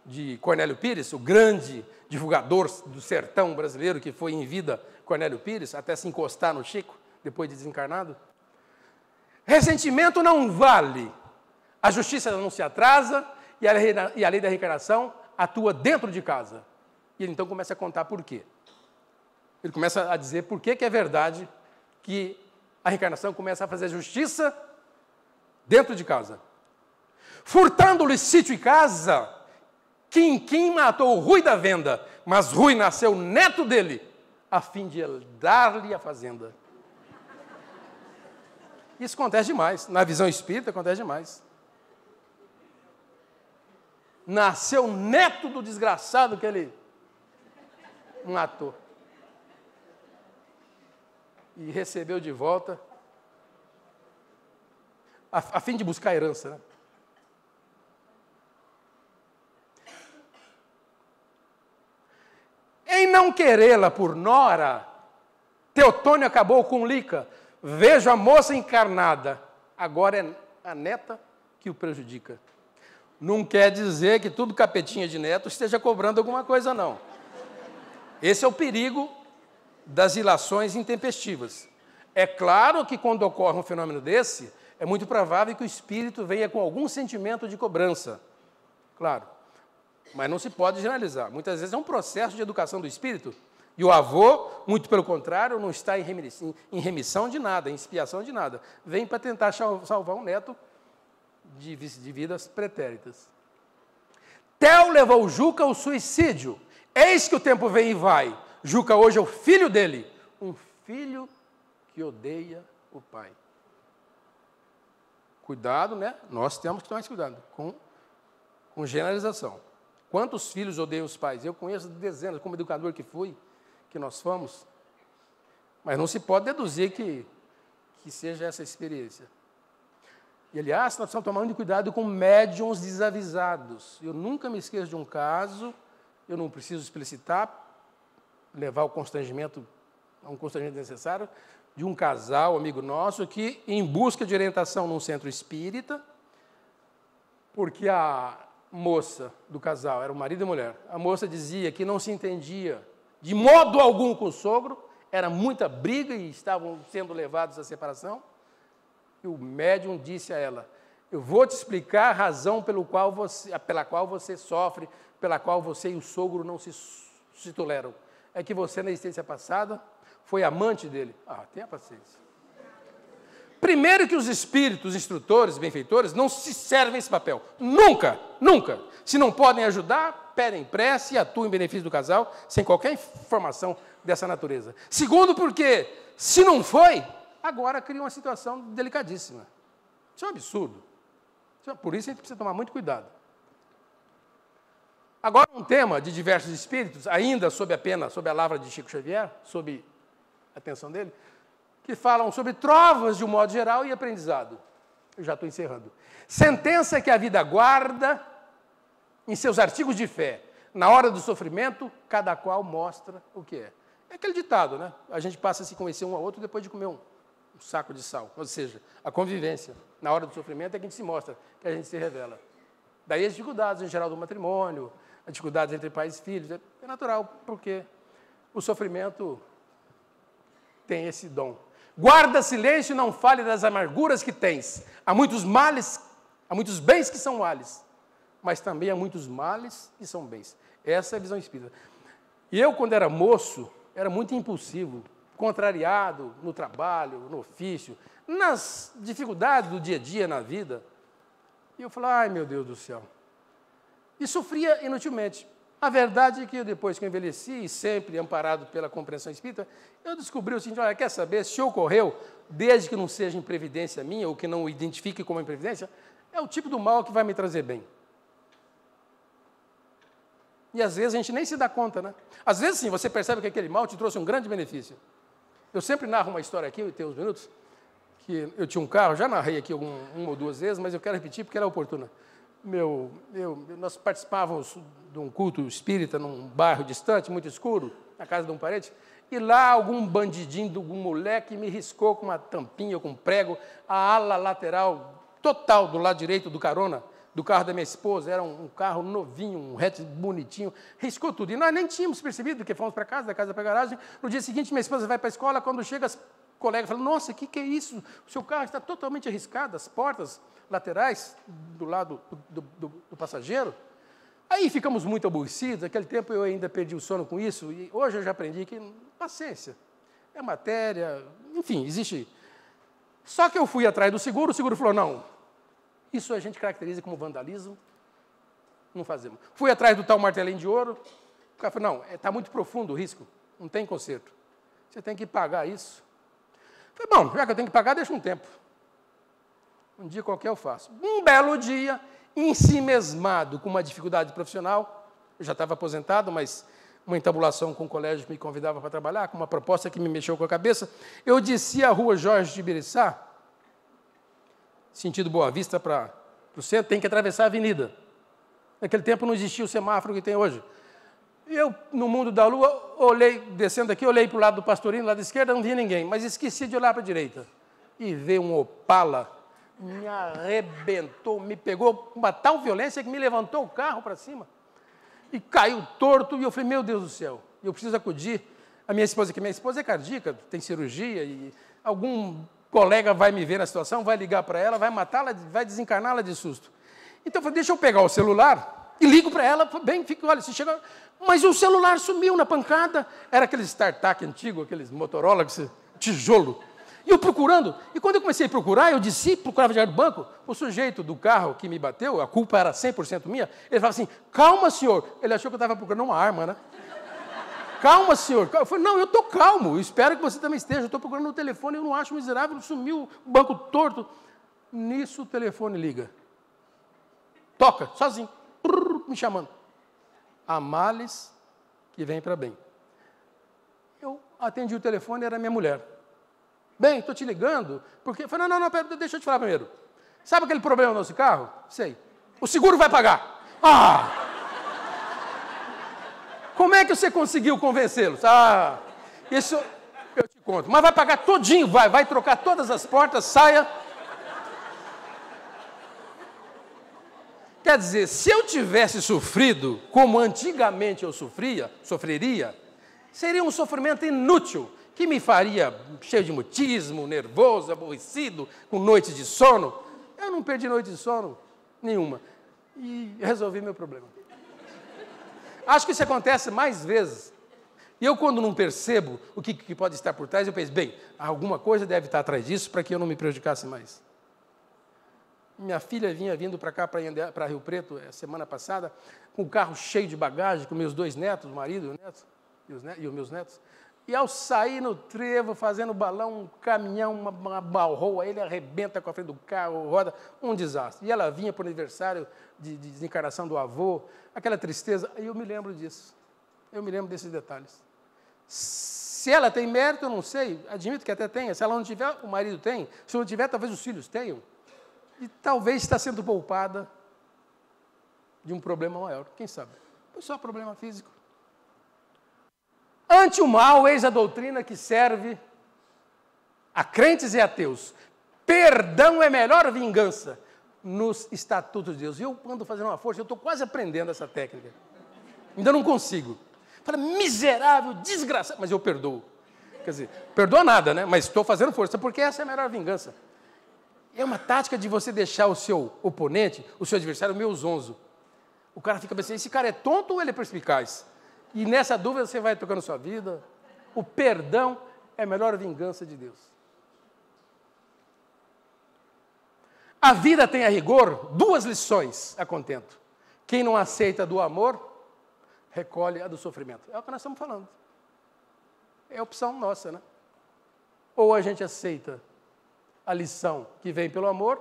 de Cornélio Pires, o grande divulgador do sertão brasileiro que foi em vida Cornélio Pires, até se encostar no Chico, depois de desencarnado. Ressentimento não vale. A justiça não se atrasa e a lei da reencarnação atua dentro de casa. E ele então começa a contar por quê. Ele começa a dizer por que é verdade que a reencarnação começa a fazer justiça dentro de casa. Furtando-lhe sítio e casa, Quinquim matou o Rui da venda, mas Rui nasceu neto dele, a fim de dar-lhe a fazenda. Isso acontece demais. Na visão espírita, acontece demais. Nasceu neto do desgraçado que ele matou. E recebeu de volta, a fim de buscar a herança, né? Em não querê-la por nora, Teotônio acabou com Lica. Vejo a moça encarnada. Agora é a neta que o prejudica. Não quer dizer que tudo capetinha de neto esteja cobrando alguma coisa, não. Esse é o perigo das ilações intempestivas. É claro que quando ocorre um fenômeno desse, é muito provável que o espírito venha com algum sentimento de cobrança. Claro. Mas não se pode generalizar. Muitas vezes é um processo de educação do espírito. E o avô, muito pelo contrário, não está em remissão de nada, em expiação de nada. Vem para tentar salvar um neto de vidas pretéritas. Theo levou Juca ao suicídio. Eis que o tempo vem e vai. Juca hoje é o filho dele. Um filho que odeia o pai. Cuidado, né? Nós temos que tomar esse cuidado com generalização. Quantos filhos odeiam os pais? Eu conheço dezenas, como educador que fui, que nós fomos. Mas não se pode deduzir que seja essa experiência. E, aliás, nós precisamos tomar muito cuidado com médiuns desavisados. Eu nunca me esqueço de um caso, eu não preciso explicitar, levar o constrangimento a um constrangimento necessário, de um casal, amigo nosso, que, em busca de orientação num centro espírita, porque a moça do casal, era o marido e mulher, a moça dizia que não se entendia de modo algum com o sogro, era muita briga e estavam sendo levados à separação, e o médium disse a ela, eu vou te explicar a razão pela qual você sofre, pela qual você e o sogro não se toleram. É que você, na existência passada, foi amante dele. Tenha paciência. Primeiro que os espíritos, instrutores, benfeitores, não se servem esse papel. Nunca, nunca. Se não podem ajudar, pedem prece e atuam em benefício do casal, sem qualquer informação dessa natureza. Segundo, porque, se não foi, agora cria uma situação delicadíssima. Isso é um absurdo. Por isso a gente precisa tomar muito cuidado. Agora um tema de diversos espíritos, ainda sob a lavra de Chico Xavier, sob a atenção dele, que falam sobre trovas de um modo geral e aprendizado. Eu já estou encerrando. Sentença que a vida guarda em seus artigos de fé. Na hora do sofrimento, cada qual mostra o que é. É aquele ditado, né? A gente passa a se conhecer um ao outro depois de comer um saco de sal. Ou seja, a convivência. Na hora do sofrimento é que a gente se mostra, que a gente se revela. Daí as dificuldades em geral do matrimônio, as dificuldades entre pais e filhos. É natural, porque o sofrimento tem esse dom. Guarda silêncio e não fale das amarguras que tens. Há muitos males, há muitos bens que são males, mas também há muitos males que são bens. Essa é a visão espírita. E eu, quando era moço, era muito impulsivo, contrariado no trabalho, no ofício, nas dificuldades do dia a dia, na vida. E eu falava, ai meu Deus do céu. E sofria inutilmente. A verdade é que depois que eu envelheci, e sempre amparado pela compreensão espírita, eu descobri o seguinte, olha, quer saber, se ocorreu, desde que não seja imprevidência minha, ou que não o identifique como imprevidência, é o tipo do mal que vai me trazer bem. E às vezes a gente nem se dá conta, né? Às vezes sim, você percebe que aquele mal te trouxe um grande benefício. Eu sempre narro uma história aqui, tem uns minutos, que eu tinha um carro, já narrei aqui uma ou duas vezes, mas eu quero repetir porque ela é oportuna. Nós participávamos de um culto espírita num bairro distante, muito escuro, na casa de um parente, e lá algum bandidinho, algum moleque me riscou com uma tampinha, com um prego, a ala lateral total do lado direito do carona, do carro da minha esposa, era um carro novinho, um hatch bonitinho, riscou tudo. E nós nem tínhamos percebido, porque fomos para casa, da casa para a garagem. No dia seguinte, minha esposa vai para a escola, quando chega, as colegas falam, nossa, o que é isso? O seu carro está totalmente arriscado, as portas laterais do lado do passageiro. Aí ficamos muito aborrecidos, naquele tempo eu ainda perdi o sono com isso, e hoje eu já aprendi que, paciência, é matéria, enfim, existe. Só que eu fui atrás do seguro, o seguro falou, não, isso a gente caracteriza como vandalismo, não fazemos. Fui atrás do tal martelinho de ouro, o cara falou, não, está muito profundo o risco, não tem conserto, você tem que pagar isso. Falei, bom, já que eu tenho que pagar, deixa um tempo. Um dia qualquer eu faço. Um belo dia, ensimesmado com uma dificuldade profissional, eu já estava aposentado, mas uma entabulação com o colégio que me convidava para trabalhar, com uma proposta que me mexeu com a cabeça, eu desci a rua Jorge de Ibiriçá, sentido Boa Vista para o centro, tem que atravessar a avenida. Naquele tempo não existia o semáforo que tem hoje. Eu, no mundo da lua, olhei, descendo aqui, olhei para o lado do Pastorino, lado esquerdo, não vi ninguém, mas esqueci de olhar para a direita. E veio um Opala, me arrebentou, me pegou com uma tal violência que me levantou o carro para cima. E caiu torto, e eu falei, meu Deus do céu, eu preciso acudir a minha esposa, que minha esposa é cardíaca, tem cirurgia, e algum colega vai me ver na situação, vai ligar para ela, vai matá-la, vai desencarná-la de susto. Então eu falei, deixa eu pegar o celular e ligo para ela, bem, fica, olha, se chega... Mas o celular sumiu na pancada, era aquele StarTAC antigo, aqueles Motorola, tijolo. E eu procurando, e quando eu comecei a procurar, eu desci, procurava diário do banco, o sujeito do carro que me bateu, a culpa era 100% minha, ele falava assim, calma, senhor. Ele achou que eu estava procurando uma arma, né? Calma, senhor. Eu falei, não, eu estou calmo, eu espero que você também esteja, eu estou procurando no telefone, eu não acho miserável, sumiu, o banco torto. Nisso o telefone liga. Toca, sozinho, me chamando. Há males que vêm para bem. Eu atendi o telefone, era minha mulher. Bem, estou te ligando, porque... Eu falei, não, pera, deixa eu te falar primeiro. Sabe aquele problema do nosso carro? Sei. O seguro vai pagar. Ah! Como é que você conseguiu convencê-los? Ah, isso eu te conto. Mas vai pagar todinho, vai trocar todas as portas, saia. Quer dizer, se eu tivesse sofrido como antigamente eu sofreria, seria um sofrimento inútil, que me faria cheio de mutismo, nervoso, aborrecido, com noites de sono. Eu não perdi noite de sono nenhuma. E resolvi meu problema. Acho que isso acontece mais vezes. E eu, quando não percebo o que pode estar por trás, eu penso, bem, alguma coisa deve estar atrás disso para que eu não me prejudicasse mais. Minha filha vinha vindo para cá, para Rio Preto, semana passada, com o carro cheio de bagagem, com meus 2 netos, o marido e o neto, e os meus netos. E ao sair no trevo, fazendo balão, um caminhão, uma balroa, ele arrebenta com a frente do carro, roda, um desastre. E ela vinha para o aniversário de desencarnação do avô, aquela tristeza. Aí eu me lembro disso. Eu me lembro desses detalhes. Se ela tem mérito, eu não sei, admito que até tenha. Se ela não tiver, o marido tem. Se não tiver, talvez os filhos tenham. E talvez está sendo poupada de um problema maior. Quem sabe? Foi só problema físico. Ante o mal, eis a doutrina que serve a crentes e ateus. Perdão é melhor vingança nos estatutos de Deus. Eu ando fazendo uma força, eu estou quase aprendendo essa técnica. Ainda não consigo. Fala, miserável, desgraçado, mas eu perdoo. Quer dizer, perdoa nada, né? Mas estou fazendo força, porque essa é a melhor vingança. É uma tática de você deixar o seu oponente, o seu adversário, meio zonzo. O cara fica pensando, esse cara é tonto ou ele é perspicaz? E nessa dúvida você vai tocando sua vida. O perdão é a melhor vingança de Deus. A vida tem a rigor 2 lições a contento. Quem não aceita do amor, recolhe a do sofrimento. É o que nós estamos falando. É a opção nossa, né? Ou a gente aceita a lição que vem pelo amor,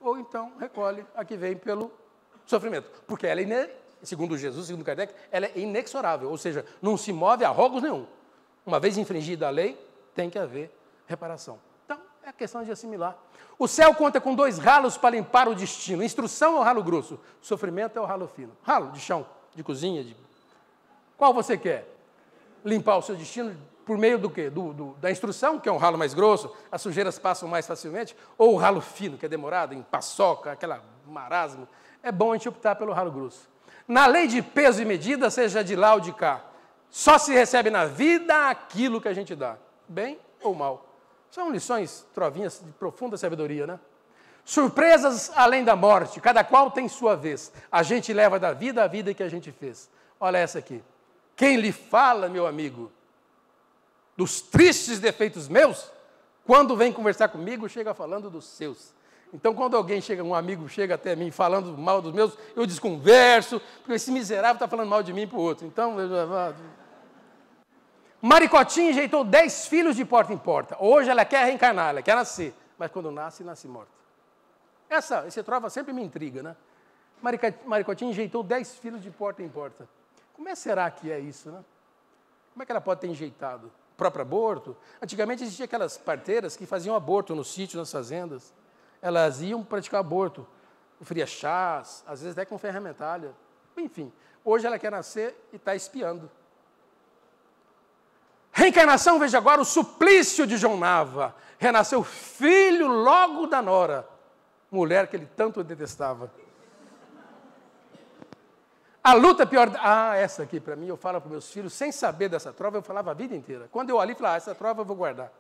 ou então recolhe a que vem pelo sofrimento. Porque ela segundo Jesus, segundo Kardec, ela é inexorável, ou seja, não se move a rogos nenhum. Uma vez infringida a lei, tem que haver reparação. Então, é questão de assimilar. O céu conta com 2 ralos para limpar o destino. Instrução é o ralo grosso, sofrimento é o ralo fino. Ralo de chão, de cozinha, Qual você quer? Limpar o seu destino por meio do quê? Da instrução, que é um ralo mais grosso, as sujeiras passam mais facilmente, ou o ralo fino, que é demorado, em paçoca, aquela marasmo. É bom a gente optar pelo ralo grosso. Na lei de peso e medida, seja de lá ou de cá, só se recebe na vida aquilo que a gente dá, bem ou mal. São lições, trovinhas de profunda sabedoria, né? Surpresas além da morte, cada qual tem sua vez. A gente leva da vida a vida que a gente fez. Olha essa aqui. Quem lhe fala, meu amigo, dos tristes defeitos meus, quando vem conversar comigo, chega falando dos seus. Então, quando um amigo chega até mim falando mal dos meus, eu desconverso, porque esse miserável está falando mal de mim para o outro. Então, Maricotinha enjeitou 10 filhos de porta em porta. Hoje ela quer reencarnar, ela quer nascer, mas quando nasce, nasce morta. Esse trova sempre me intriga, né? Maricotinha enjeitou 10 filhos de porta em porta. Como é será que é isso, né? Como é que ela pode ter enjeitado? O próprio aborto? Antigamente existiam aquelas parteiras que faziam aborto no sítio, nas fazendas. Elas iam praticar aborto, oferia chás, às vezes até com ferramentalha. Enfim, Hoje ela quer nascer e está espiando. Reencarnação, veja agora o suplício de João Nava. Renasceu filho logo da nora, mulher que ele tanto detestava. A luta pior... essa aqui para mim, eu falo para meus filhos, sem saber dessa trova, eu falava a vida inteira. Quando eu ali, falava, essa trova eu vou guardar.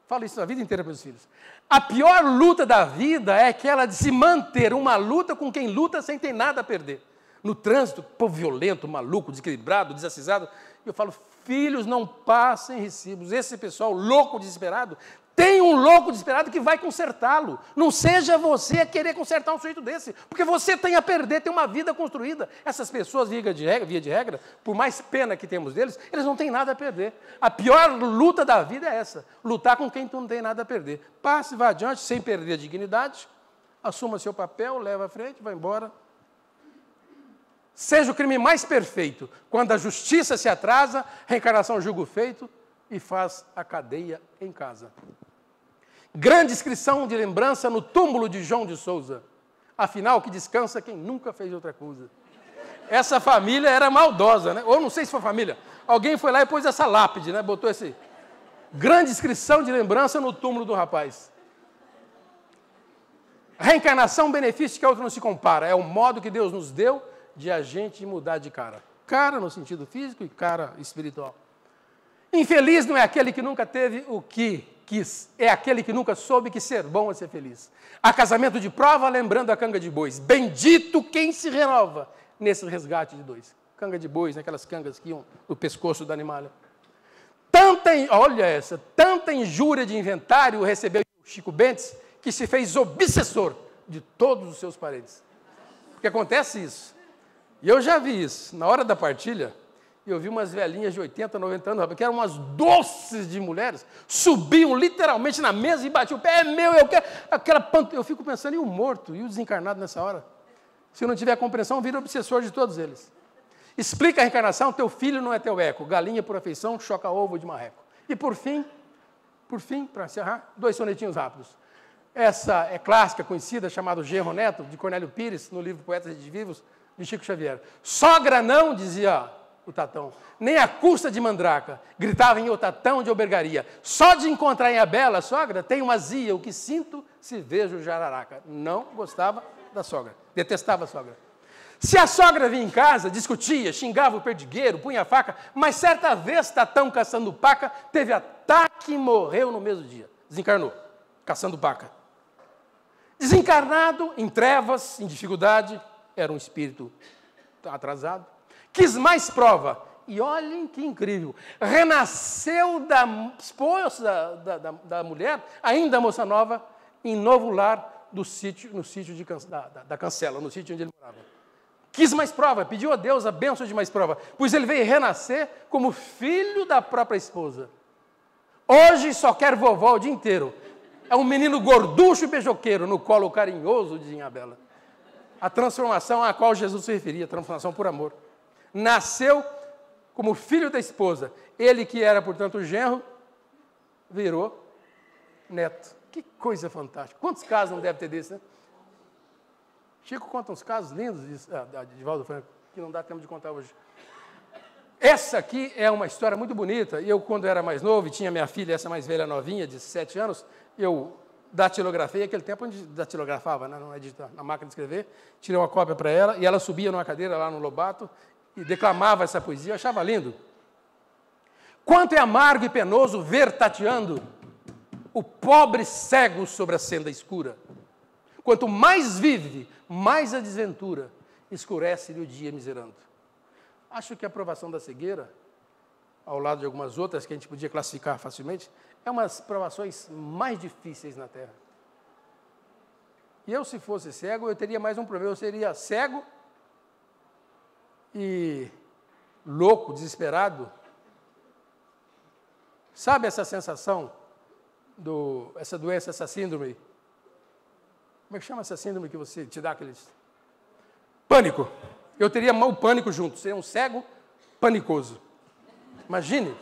Falo isso a vida inteira para meus filhos. A pior luta da vida é aquela de se manter uma luta com quem luta sem ter nada a perder. No trânsito, povo violento, maluco, desequilibrado, desacisado. Eu falo, filhos, não passem recibos. Esse pessoal louco, desesperado, tem um louco desesperado que vai consertá-lo. Não seja você a querer consertar um sujeito desse, porque você tem a perder, tem uma vida construída. Essas pessoas, via de regra, por mais pena que temos deles, eles não têm nada a perder. A pior luta da vida é essa, lutar com quem tu não tem nada a perder. Passe, vá adiante, sem perder a dignidade, assuma seu papel, leva à frente, vai embora. Seja o crime mais perfeito, quando a justiça se atrasa, reencarnação julga o feito e faz a cadeia em casa. Grande inscrição de lembrança no túmulo de João de Souza. Afinal, que descansa quem nunca fez outra coisa. Essa família era maldosa, né? Ou não sei se foi família. Alguém foi lá e pôs essa lápide, né? Botou esse... Grande inscrição de lembrança no túmulo do rapaz. Reencarnação, benefício que a outra não se compara. É o modo que Deus nos deu de a gente mudar de cara. Cara no sentido físico e cara espiritual. Infeliz não é aquele que nunca teve o que quis, é aquele que nunca soube que ser bom é ser feliz. A casamento de prova, lembrando a canga de bois. Bendito quem se renova nesse resgate de dois. Canga de bois, né? Aquelas cangas que iam no pescoço do animal. Tanta injúria de inventário recebeu Chico Bentes, que se fez obsessor de todos os seus parentes. Porque acontece isso. E eu já vi isso. Na hora da partilha, eu vi umas velhinhas de 80, 90 anos, que eram umas doces de mulheres, subiam literalmente na mesa e batiam o pé, é meu, eu quero. Eu fico pensando, e o morto, e o desencarnado nessa hora? Se eu não tiver compreensão, vira obsessor de todos eles. Explica a reencarnação, teu filho não é teu eco, galinha por afeição, choca ovo de marreco. E por fim, para encerrar, 2 sonetinhos rápidos. Essa é clássica, conhecida, chamada Genro Neto, de Cornélio Pires, no livro Poetas de Vivos, de Chico Xavier. Sogra não, dizia o Tatão, nem a custa de mandraca, gritava em o Tatão de albergaria. Só de encontrar em a bela sogra, tenho azia, o que sinto se vejo jararaca. Não gostava da sogra, detestava a sogra. Se a sogra vinha em casa, discutia, xingava o perdigueiro, punha a faca, mas certa vez Tatão, caçando paca, teve ataque e morreu no mesmo dia. Desencarnou, caçando paca. Desencarnado, em trevas, em dificuldade, era um espírito atrasado. Quis mais prova. E olhem que incrível. Renasceu da esposa da mulher, ainda moça nova, em novo lar no sítio da Cancela, no sítio onde ele morava. Quis mais prova, pediu a Deus a bênção de mais prova, pois ele veio renascer como filho da própria esposa. Hoje só quer vovó o dia inteiro. É um menino gorducho e beijoqueiro, no colo carinhoso de Inhabela. A transformação a qual Jesus se referia, transformação por amor. Nasceu como filho da esposa. Ele que era, portanto, genro, virou neto. Que coisa fantástica. Quantos casos não deve ter desse, né? Chico conta uns casos lindos de Valdo Franco, que não dá tempo de contar hoje. Essa aqui é uma história muito bonita. Eu, quando era mais novo, e tinha minha filha, essa mais velha, novinha, de 7 anos, eu datilografei, aquele tempo onde datilografava, né, não é na máquina de escrever, tirei uma cópia para ela, e ela subia numa cadeira lá no Lobato, e declamava essa poesia, eu achava lindo. Quanto é amargo e penoso ver tateando o pobre cego sobre a senda escura. Quanto mais vive, mais a desventura escurece-lhe o dia miserando. Acho que a provação da cegueira, ao lado de algumas outras que a gente podia classificar facilmente, é uma das provações mais difíceis na Terra. E eu, se fosse cego, eu teria mais um problema. Eu seria cego e louco, desesperado. Sabe essa sensação, essa doença, essa síndrome? Como é que chama essa síndrome que você te dá aqueles... Pânico. Eu teria o pânico junto, seria um cego panicoso. Imagine.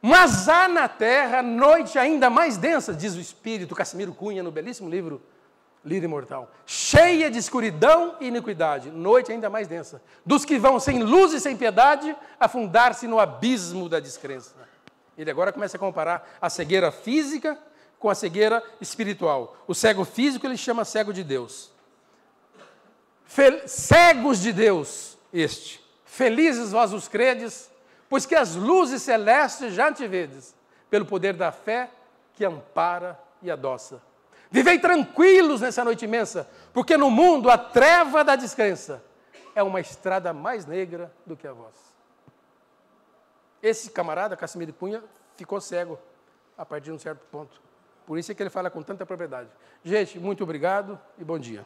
Mas há na terra noite ainda mais densa, diz o espírito Cassimiro Cunha, no belíssimo livro Lira imortal. Cheia de escuridão e iniquidade, noite ainda mais densa. Dos que vão sem luz e sem piedade, afundar-se no abismo da descrença. Ele agora começa a comparar a cegueira física com a cegueira espiritual. O cego físico ele chama cego de Deus. Cegos de Deus, este. Felizes vós os credes, pois que as luzes celestes já te vedes, pelo poder da fé que ampara e adoça. Vivei tranquilos nessa noite imensa, porque no mundo a treva da descrença é uma estrada mais negra do que a voz. Esse camarada, Cassimiro Cunha, ficou cego a partir de um certo ponto. Por isso é que ele fala com tanta propriedade. Gente, muito obrigado e bom dia.